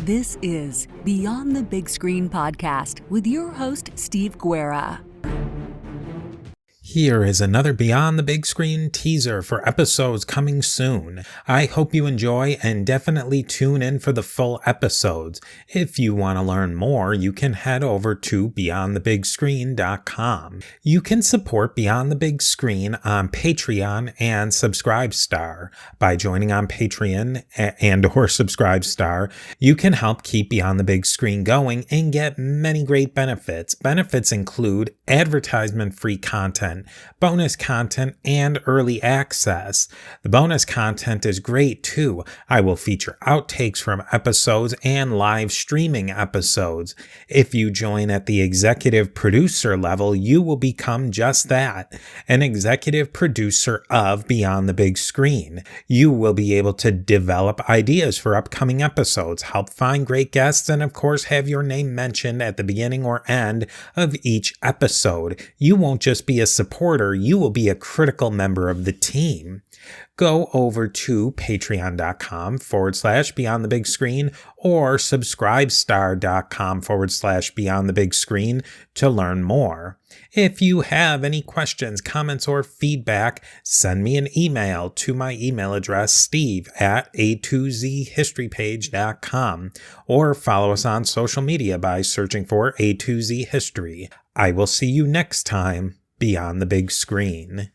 This is Beyond the Big Screen podcast with your host, Steve Guerra. Here is another Beyond the Big Screen teaser for episodes coming soon. I hope you enjoy and definitely tune in for the full episodes. If you want to learn more, you can head over to beyondthebigscreen.com. You can support Beyond the Big Screen on Patreon and Subscribestar. By joining on Patreon and or Subscribestar, you can help keep Beyond the Big Screen going and get many great benefits. Benefits include advertisement-free content, bonus content, and early access. The bonus content is great too. I will feature outtakes from episodes and live streaming episodes. If you join at the executive producer level, you will become just that, an executive producer of Beyond the Big Screen. You will be able to develop ideas for upcoming episodes, help find great guests, and of course have your name mentioned at the beginning or end of each episode. You won't just be a supporter, you will be a critical member of the team. Go over to patreon.com/Beyond the Big Screen or subscribestar.com/Beyond the Big Screen to learn more. If you have any questions, comments, or feedback, send me an email to my email address, steve@a2zhistorypage.com, or follow us on social media by searching for A2Z History. I will see you next time Beyond the Big Screen.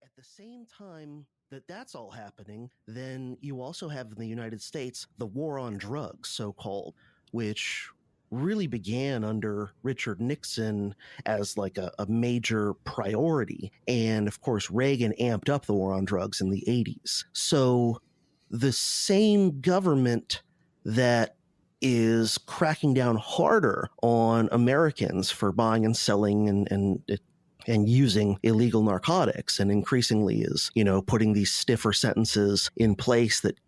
At the same time that's all happening, then you also have in the United States the war on drugs, so-called, which really began under Richard Nixon as like a major priority. And of course, Reagan amped up the war on drugs in the 80s. So the same government that is cracking down harder on Americans for buying and selling and using illegal narcotics, and increasingly is, putting these stiffer sentences in place that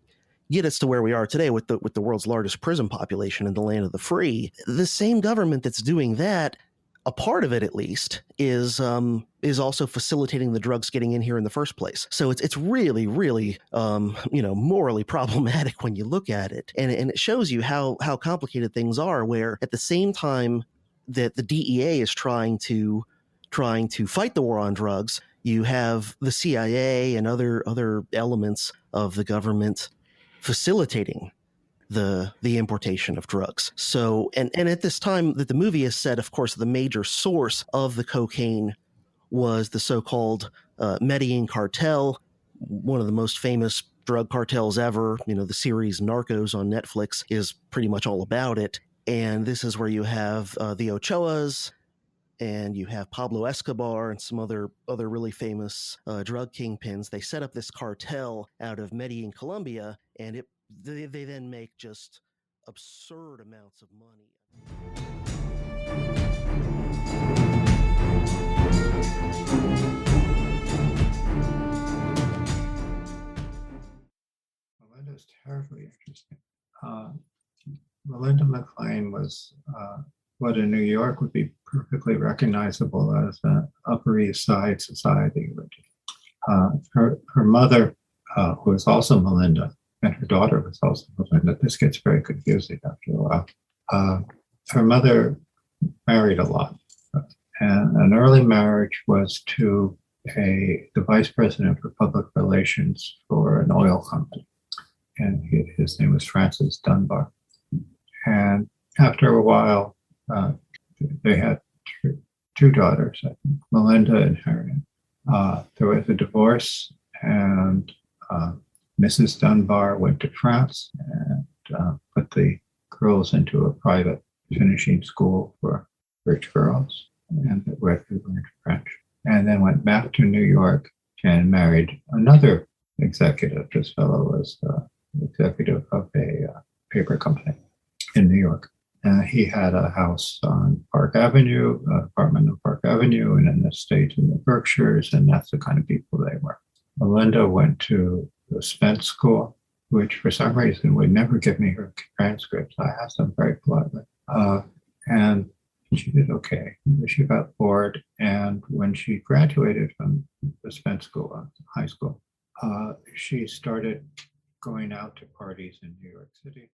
get us to where we are today with the world's largest prison population in the land of the free. The same government that's doing that, a part of it at least, is also facilitating the drugs getting in here in the first place. So it's really, really, morally problematic when you look at it. And it shows you how complicated things are, where at the same time that the DEA is trying to fight the war on drugs, you have the CIA and other elements of the government facilitating the importation of drugs. So, and at this time that the movie is set, of course, the major source of the cocaine was the so-called Medellin cartel, one of the most famous drug cartels ever. The series Narcos on Netflix is pretty much all about it. And this is where you have the Ochoas, and you have Pablo Escobar and some other really famous drug kingpins. They set up this cartel out of Medellin, Colombia, and they then make just absurd amounts of money. Melinda's terribly interesting. Melinda McLean was what in New York would be perfectly recognizable as an Upper East Side society. Her mother, who was also Melinda, and her daughter was also Melinda. This gets very confusing after a while. Her mother married a lot, and an early marriage was to the vice president for public relations for an oil company, and his name was Francis Dunbar. And after a while, they had two daughters, I think, Melinda and Harriet. There was a divorce, and Mrs. Dunbar went to France and put the girls into a private finishing school for rich girls, and where they learned French. And then went back to New York and married another executive. This fellow was executive of a paper company in New York. He had a house on Park Avenue, apartment on Park Avenue, and an estate in the Berkshires, and that's the kind of people they were. Melinda went to the Spence School, which for some reason would never give me her transcripts. I asked them very politely. And She did okay. She got bored, and when she graduated from the Spence School, high school, she started going out to parties in New York City.